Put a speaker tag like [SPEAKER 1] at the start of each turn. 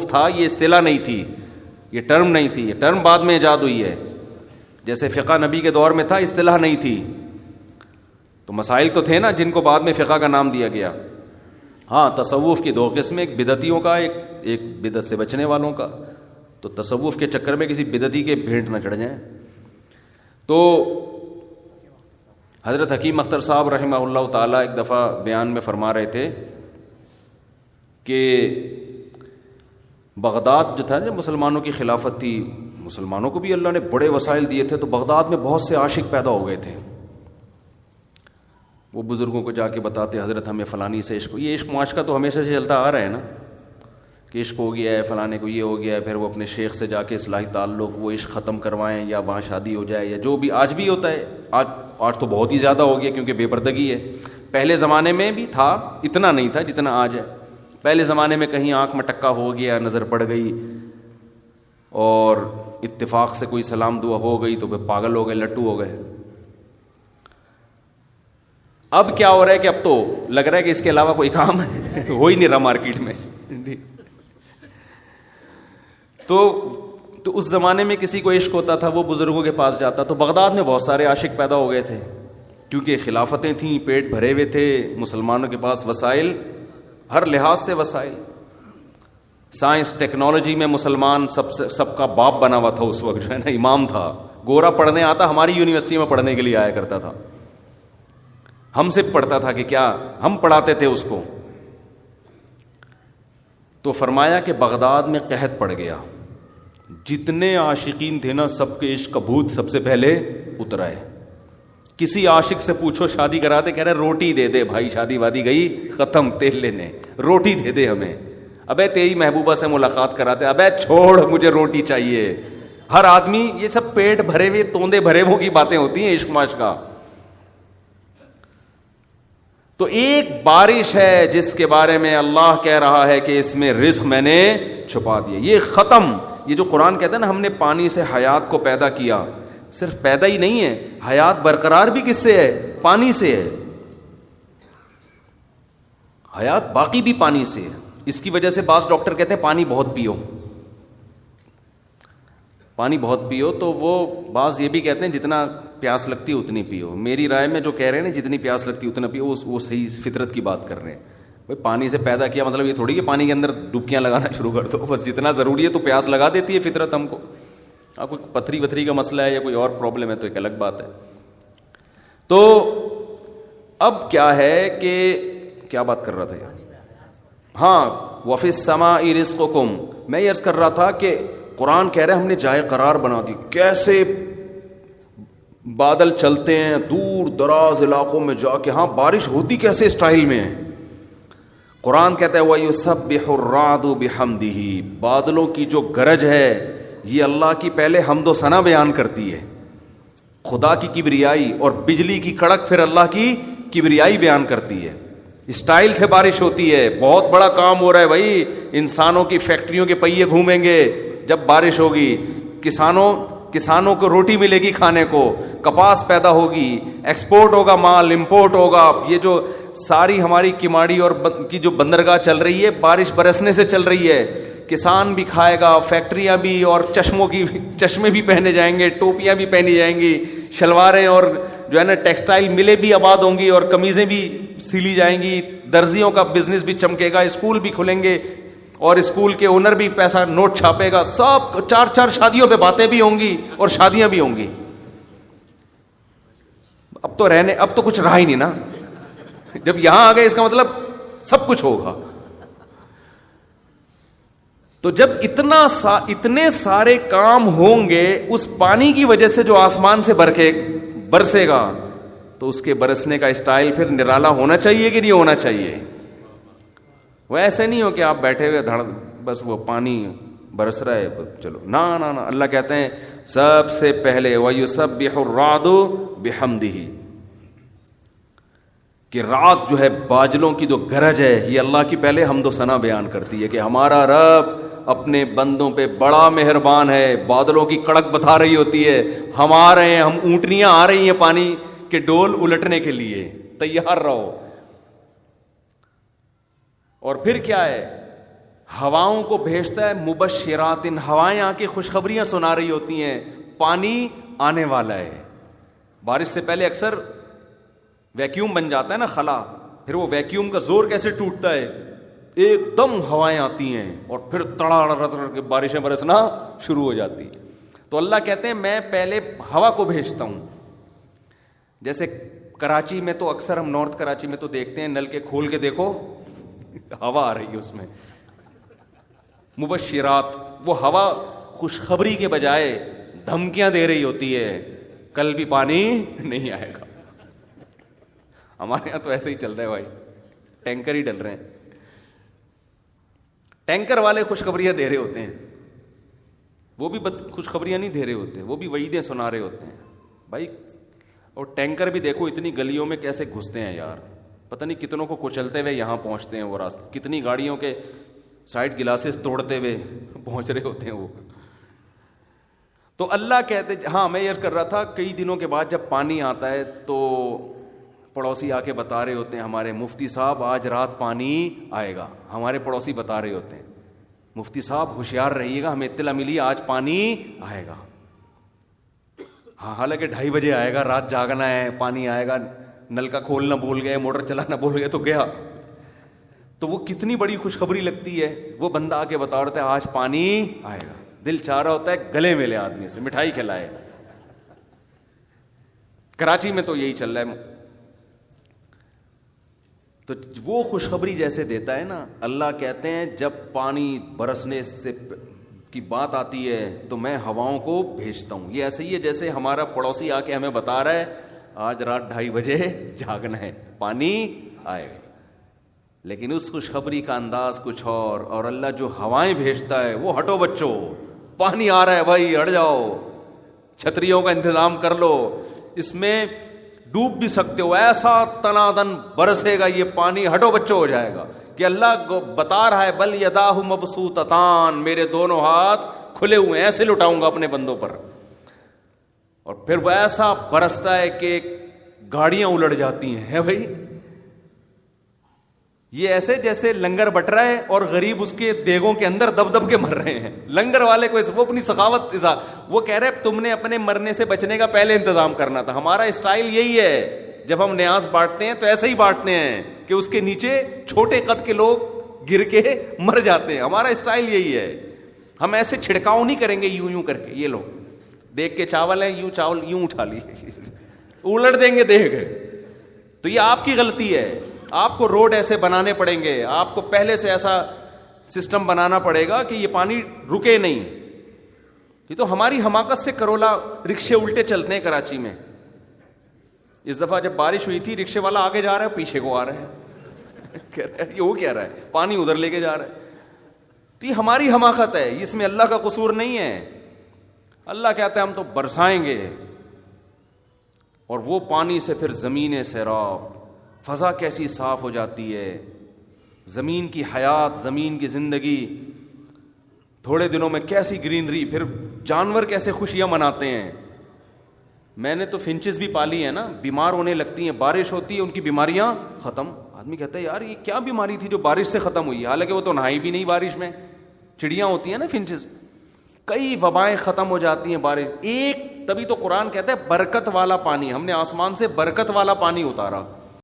[SPEAKER 1] تھا، یہ اصطلاح نہیں تھی، یہ ٹرم نہیں تھی، یہ ٹرم بعد میں ایجاد ہوئی ہے. جیسے فقہ نبی کے دور میں تھا، اصطلاح نہیں تھی. تو مسائل تو تھے نا جن کو بعد میں فقہ کا نام دیا گیا. ہاں تصوف کی دو قسم، ایک بدعتیوں کا، ایک بدعت سے بچنے والوں کا. تو تصوف کے چکر میں کسی بدعتی کے بھیٹ نہ چڑھ جائیں. تو حضرت حکیم اختر صاحب رحمہ اللہ تعالیٰ ایک دفعہ بیان میں فرما رہے تھے کہ بغداد جو تھا جب مسلمانوں کی خلافت تھی، مسلمانوں کو بھی اللہ نے بڑے وسائل دیے تھے، تو بغداد میں بہت سے عاشق پیدا ہو گئے تھے. وہ بزرگوں کو جا کے بتاتے حضرت ہمیں فلانی سے عشق، یہ عشق معاشقہ تو ہمیشہ سے چلتا آ رہا ہے نا کہ عشق ہو گیا ہے فلانے کو، یہ ہو گیا ہے. پھر وہ اپنے شیخ سے جا کے اصلاحی تعلق، وہ عشق ختم کروائیں یا وہاں شادی ہو جائے یا جو بھی آج بھی ہوتا ہے. آج تو بہت ہی زیادہ ہو گیا کیونکہ بے پردگی ہے. پہلے زمانے میں بھی تھا، اتنا نہیں تھا جتنا آج ہے. پہلے زمانے میں کہیں آنکھ میں ٹکا ہو گیا، نظر پڑ گئی اور اتفاق سے کوئی سلام دعا ہو گئی تو پھر پاگل ہو گئے، لٹو ہو گئے. اب کیا ہو رہا ہے کہ اب تو لگ رہا ہے کہ اس کے علاوہ کوئی کام ہو ہی نہیں رہا مارکیٹ میں. تو اس زمانے میں کسی کو عشق ہوتا تھا وہ بزرگوں کے پاس جاتا. تو بغداد میں بہت سارے عاشق پیدا ہو گئے تھے کیونکہ خلافتیں تھیں، پیٹ بھرے ہوئے تھے، مسلمانوں کے پاس وسائل، ہر لحاظ سے وسائل. سائنس ٹیکنالوجی میں مسلمان سب کا باپ بنا ہوا تھا اس وقت، جو ہے نا امام تھا. گورا پڑھنے آتا، ہماری یونیورسٹی میں پڑھنے کے لیے آیا کرتا تھا، ہم سے پڑھتا تھا کہ کیا ہم پڑھاتے تھے اس کو. تو فرمایا کہ بغداد میں قحط پڑ گیا، جتنے عاشقین تھے نا سب کے عشق کا بھوت سب سے پہلے اترا ہے. کسی عاشق سے پوچھو شادی کراتے، کہہ رہے روٹی دے دے بھائی، شادی وادی گئی ختم، تیل لینے، روٹی دے دے ہمیں. ابے تیری محبوبہ سے ملاقات کراتے، ابے چھوڑ مجھے روٹی چاہیے. ہر آدمی، یہ سب پیٹ بھرے ہوئے توندے بھرے ہوئے کی باتیں ہوتی ہیں عشق معاش کا. تو ایک بارش ہے جس کے بارے میں اللہ کہہ رہا ہے کہ اس میں رزق میں نے چھپا دیا، یہ ختم. یہ جو قرآن کہتا ہے نا ہم نے پانی سے حیات کو پیدا کیا، صرف پیدا ہی نہیں ہے، حیات برقرار بھی کس سے ہے؟ پانی سے ہے. حیات باقی بھی پانی سے ہے. اس کی وجہ سے بعض ڈاکٹر کہتے ہیں پانی بہت پیو، پانی بہت پیو. تو وہ بعض یہ بھی کہتے ہیں جتنا پیاس لگتی ہے اتنی پیو. میری رائے میں جو کہہ رہے ہیں نا جتنی پیاس لگتی ہے اتنا پیو، وہ صحیح فطرت کی بات کر رہے ہیں. بھائی پانی سے پیدا کیا مطلب یہ تھوڑی کہ پانی کے اندر ڈبکیاں لگانا شروع کر دو، بس جتنا ضروری ہے تو پیاس لگا دیتی ہے فطرت ہم کو. اب کوئی پتھری وتھری کا مسئلہ ہے یا کوئی اور پرابلم ہے تو ایک الگ بات ہے. تو اب کیا ہے کہ کیا بات کر رہا تھا یار؟ ہاں وفی السماء رزقکم. میں یہ عرض کر رہا تھا کہ قرآن کہہ رہے ہیں ہم نے جائے قرار بنا دی. کیسے بادل چلتے ہیں دور دراز علاقوں میں جا کے، ہاں بارش ہوتی کیسے اسٹائل میں ہے. قرآن کہتا ہے وَيُسَبِّحُ الرَّعْدُ بِحَمْدِهِ. بادلوں کی جو گرج ہے یہ اللہ کی پہلے حمد و ثنا بیان کرتی ہے، خدا کی کبریائی، اور بجلی کی کڑک پھر اللہ کی کبریائی بیان کرتی ہے. اسٹائل سے بارش ہوتی ہے، بہت بڑا کام ہو رہا ہے بھائی. انسانوں کی فیکٹریوں کے پہیے گھومیں گے جب بارش ہوگی، کسانوں کو روٹی ملے گی کھانے کو، کپاس پیدا ہوگی، ایکسپورٹ ہوگا مال، امپورٹ ہوگا. یہ جو ساری ہماری کماڑی اور کی جو بندرگاہ چل رہی ہے بارش برسنے سے چل رہی ہے. کسان بھی کھائے گا، فیکٹریاں بھی، اور چشمے بھی پہنے جائیں گے، ٹوپیاں بھی پہنی جائیں گی، شلواریں اور جو ہے نا ٹیکسٹائل ملیں بھی آباد ہوں گی اور قمیضیں بھی سلی جائیں گی، درزیوں کا بزنس بھی چمکے گا، اسکول بھی کھلیں گے اور اسکول کے اونر بھی پیسہ نوٹ چھاپے گا. سب 4 شادیوں پہ باتیں بھی ہوں گی اور شادیاں بھی ہوں گی. اب تو کچھ رہا ہی نہیں نا. جب یہاں آ گئے اس کا مطلب سب کچھ ہوگا. تو جب اتنے سارے کام ہوں گے اس پانی کی وجہ سے جو آسمان سے برسے گا، تو اس کے برسنے کا اسٹائل پھر نرالا ہونا چاہیے کہ نہیں ہونا چاہیے. وہ ایسے نہیں ہو کہ آپ بیٹھے ہوئے بس وہ پانی برس رہا ہے چلو، نا نا نا. اللہ کہتے ہیں سب سے پہلے وَيُسَبِّحُ الرَّعْدُ بِحَمْدِهِ، کہ رات جو ہے باجلوں کی جو گرج ہے یہ اللہ کی پہلے حمد و ثنا بیان کرتی ہے کہ ہمارا رب اپنے بندوں پہ بڑا مہربان ہے. بادلوں کی کڑک بتا رہی ہوتی ہے، ہم آ رہے ہیں، ہم اونٹنیاں آ رہی ہیں پانی کے ڈول الٹنے کے لیے، تیار رہو. اور پھر کیا ہے، ہواؤں کو بھیجتا ہے مبشرات، ہوائیں آ کے خوشخبریاں سنا رہی ہوتی ہیں پانی آنے والا ہے. بارش سے پہلے اکثر ویکیوم بن جاتا ہے نا خلا، پھر وہ ویکیوم کا زور کیسے ٹوٹتا ہے، ایک دم ہوائیں آتی ہیں اور پھر تڑا کے بارشیں برسنا شروع ہو جاتی. تو اللہ کہتے ہیں میں پہلے ہوا کو بھیجتا ہوں. جیسے کراچی میں تو اکثر ہم نارتھ کراچی میں تو دیکھتے ہیں نل کے کھول کے دیکھو ہوا آ رہی ہے اس میں. مبشرات، وہ ہوا خوشخبری کے بجائے دھمکیاں دے رہی ہوتی ہے، کل بھی پانی نہیں آئے گا. ہمارے یہاں تو ایسے ہی چل رہا ہے بھائی، ٹینکر ہی ڈل رہے ہیں. ٹینکر والے خوشخبریاں دے رہے ہوتے ہیں، وہ بھی خوشخبریاں نہیں دے رہے ہوتے، وہ بھی وعیدیں سنا رہے ہوتے ہیں بھائی. اور ٹینکر بھی دیکھو اتنی گلیوں میں کیسے گھستے ہیں یار، پتہ نہیں کتنوں کو کچلتے ہوئے یہاں پہنچتے ہیں وہ راستہ، کتنی گاڑیوں کے سائڈ گلاسز توڑتے ہوئے پہنچ رہے ہوتے ہیں وہ. تو اللہ کہتے، ہاں میں یہ کر رہا تھا، کئی دنوں کے بعد جب پانی آتا ہے تو پڑوسی آ کے بتا رہے ہوتے ہیں ہمارے مفتی صاحب آج رات پانی آئے گا. ہمارے پڑوسی بتا رہے ہوتے ہیں مفتی صاحب ہوشیار رہیے گا، ہمیں اطلاع ملی آج پانی آئے گا. ہاں حالانکہ 2:30 بجے آئے گا، رات جاگنا ہے، پانی آئے گا، نل کا کھولنا بھول گئے، موٹر چلانا بھول گئے تو گیا. تو وہ کتنی بڑی خوشخبری لگتی ہے. وہ بندہ آ کے بتا رہا ہے آج پانی آئے گا، دل چاہ رہا ہوتا ہے گلے ملے آدمی سے، مٹھائی کھلائے. کراچی میں تو یہی چل رہا ہے. تو وہ خوشخبری جیسے دیتا ہے نا، اللہ کہتے ہیں جب پانی برسنے سے کی بات آتی ہے تو میں ہواؤں کو بھیجتا ہوں. یہ ایسے ہی ہے جیسے ہمارا پڑوسی آ کے ہمیں بتا رہا ہے آج رات 2:30 بجے جاگنا ہے، پانی آئے گا. لیکن اس خوشخبری کا انداز کچھ اور اللہ جو ہوائیں بھیجتا ہے وہ ہٹو بچوں، پانی آ رہا ہے بھائی ہٹ جاؤ، چھتریوں کا انتظام کر لو، اس میں ڈوب بھی سکتے ہو، ایسا تنادن برسے گا یہ پانی، ہٹو بچوں ہو جائے گا. کہ اللہ بتا رہا ہے بل یداہ مبسوطتان، میرے دونوں ہاتھ کھلے ہوئے ہیں، ایسے لٹاؤں گا اپنے بندوں پر. اور پھر وہ ایسا برستا ہے کہ گاڑیاں الٹ جاتی ہیں. بھائی یہ ایسے جیسے لنگر بٹ رہا ہے اور غریب اس کے دیگوں کے اندر دب دب کے مر رہے ہیں. لنگر والے کو وہ اپنی سخاوت وہ کہہ رہے تم نے اپنے مرنے سے بچنے کا پہلے انتظام کرنا تھا. ہمارا اسٹائل یہی ہے، جب ہم نیاز بانٹتے ہیں تو ایسے ہی بانٹتے ہیں کہ اس کے نیچے چھوٹے قد کے لوگ گر کے مر جاتے ہیں. ہمارا اسٹائل یہی ہے. ہم ایسے چھڑکاؤ نہیں کریں گے یوں یوں کر کے، یہ لو دیکھ کے چاول ہے یوں چاول یوں اٹھا لی الٹ دیں گے دیکھ. تو یہ آپ کی غلطی ہے. آپ کو روڈ ایسے بنانے پڑیں گے، آپ کو پہلے سے ایسا سسٹم بنانا پڑے گا کہ یہ پانی رکے نہیں. یہ تو ہماری حماقت سے کرولا رکشے الٹے چلتے ہیں کراچی میں. اس دفعہ جب بارش ہوئی تھی رکشے والا آگے جا رہا ہے پیچھے کو آ رہا ہے کہہ رہا ہے یہ وہ کہہ رہا ہے پانی ادھر لے کے جا رہا ہے. تو یہ ہماری حماقت ہے، اس میں اللہ کا قصور نہیں ہے. اللہ کہتا ہے ہم تو برسائیں گے، اور وہ پانی سے پھر زمین سیراب، فضا کیسی صاف ہو جاتی ہے، زمین کی حیات، زمین کی زندگی، تھوڑے دنوں میں کیسی گرینری، پھر جانور کیسے خوشیاں مناتے ہیں. میں نے تو فنچز بھی پالی ہیں نا، بیمار ہونے لگتی ہیں، بارش ہوتی ہے ان کی بیماریاں ختم. آدمی کہتا ہے یار یہ کیا بیماری تھی جو بارش سے ختم ہوئی، حالانکہ وہ تو نہائی بھی نہیں بارش میں. چڑیاں ہوتی ہیں نا فنچز، کئی وبائیں ختم ہو جاتی ہیں بارش ایک. تبھی تو قرآن کہتا ہے برکت والا پانی، ہم نے آسمان سے برکت والا پانی اتارا.